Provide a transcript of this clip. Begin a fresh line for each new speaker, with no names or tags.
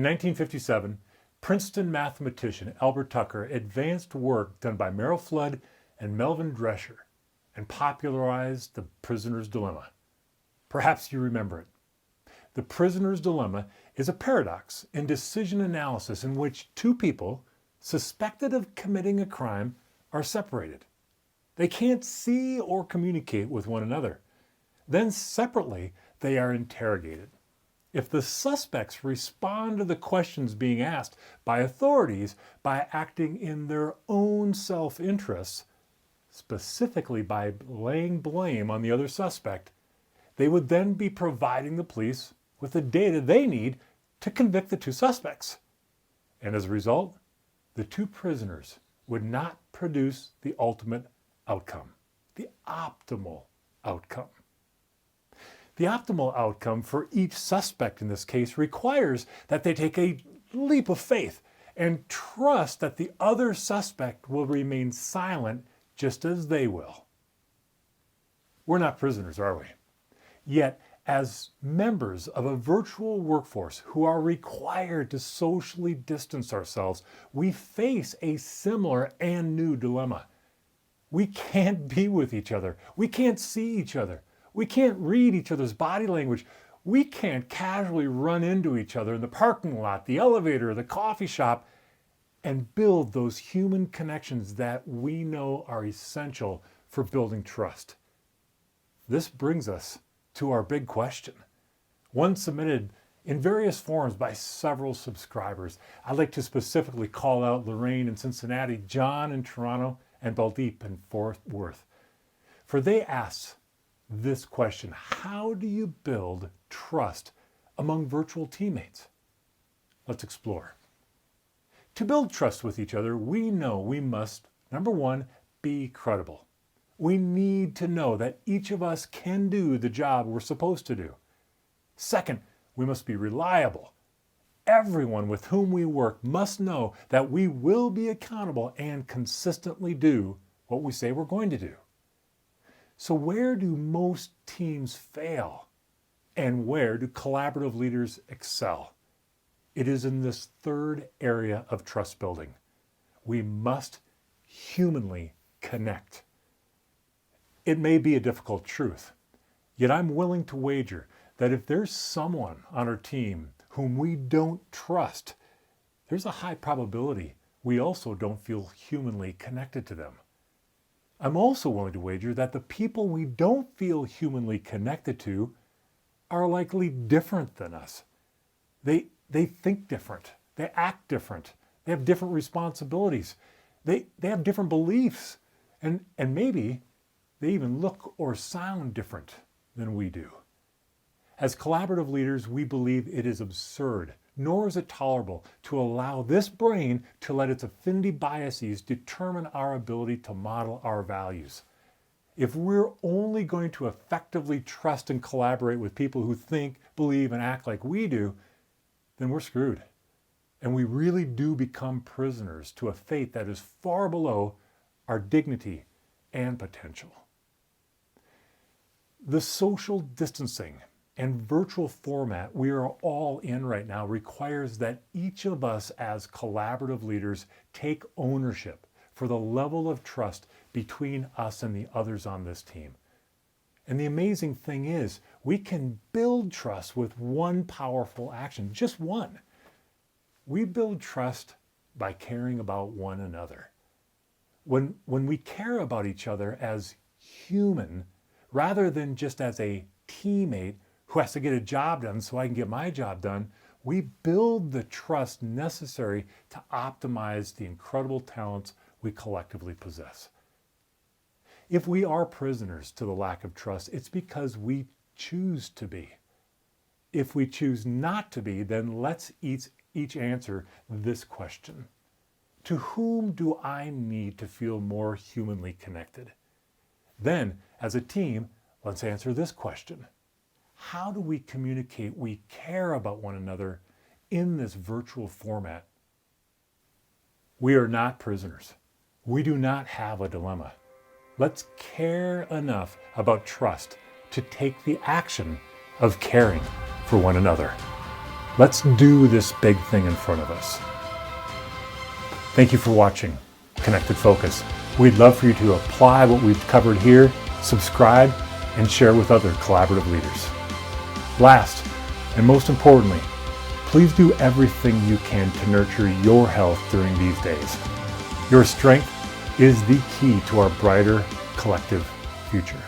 1957, Princeton mathematician Albert Tucker advanced work done by Merrill Flood and Melvin Drescher and popularized the prisoner's dilemma. Perhaps you remember it. The prisoner's dilemma is a paradox in decision analysis in which two people suspected of committing a crime are separated. They can't see or communicate with one another. Then separately, they are interrogated. If the suspects respond to the questions being asked by authorities by acting in their own self-interests, specifically by laying blame on the other suspect, they would then be providing the police with the data they need to convict the two suspects. And as a result, the two prisoners would not produce the ultimate outcome, the optimal outcome. The optimal outcome for each suspect in this case requires that they take a leap of faith and trust that the other suspect will remain silent just as they will. We're not prisoners, are we? Yet, as members of a virtual workforce who are required to socially distance ourselves, we face a similar and new dilemma. We can't be with each other. We can't see each other. We can't read each other's body language. We can't casually run into each other in the parking lot, the elevator, the coffee shop, and build those human connections that we know are essential for building trust. This brings us to our big question, one submitted in various forms by several subscribers. I'd like to specifically call out Lorraine in Cincinnati, John in Toronto, and Baldeep in Fort Worth. For they ask this question: how do you build trust among virtual teammates? Let's explore. To build trust with each other, we know we must, number one, be credible. We need to know that each of us can do the job we're supposed to do. Second, we must be reliable. Everyone with whom we work must know that we will be accountable and consistently do what we say we're going to do. So where do most teams fail? And where do collaborative leaders excel? It is in this third area of trust building. We must humanly connect. It may be a difficult truth, yet I'm willing to wager that if there's someone on our team whom we don't trust, there's a high probability we also don't feel humanly connected to them. I'm also willing to wager that the people we don't feel humanly connected to are likely different than us. They think different, they act different, they have different responsibilities, they have different beliefs, and maybe they even look or sound different than we do. As collaborative leaders, we believe it is absurd, nor is it tolerable, to allow this brain to let its affinity biases determine our ability to model our values. If we're only going to effectively trust and collaborate with people who think, believe, and act like we do, then we're screwed. And we really do become prisoners to a fate that is far below our dignity and potential. The social distancing and virtual format we are all in right now requires that each of us as collaborative leaders take ownership for the level of trust between us and the others on this team. And the amazing thing is, we can build trust with one powerful action, just one. We build trust by caring about one another. When we care about each other as human, rather than just as a teammate who has to get a job done so I can get my job done, we build the trust necessary to optimize the incredible talents we collectively possess. If we are prisoners to the lack of trust, it's because we choose to be. If we choose not to be, then let's each answer this question. To whom do I need to feel more humanly connected? Then, as a team, let's answer this question. How do we communicate we care about one another in this virtual format? We are not prisoners. We do not have a dilemma. Let's care enough about trust to take the action of caring for one another. Let's do this big thing in front of us. Thank you for watching Connected Focus. We'd love for you to apply what we've covered here, subscribe, and share with other collaborative leaders. Last, and most importantly, please do everything you can to nurture your health during these days. Your strength is the key to our brighter collective future.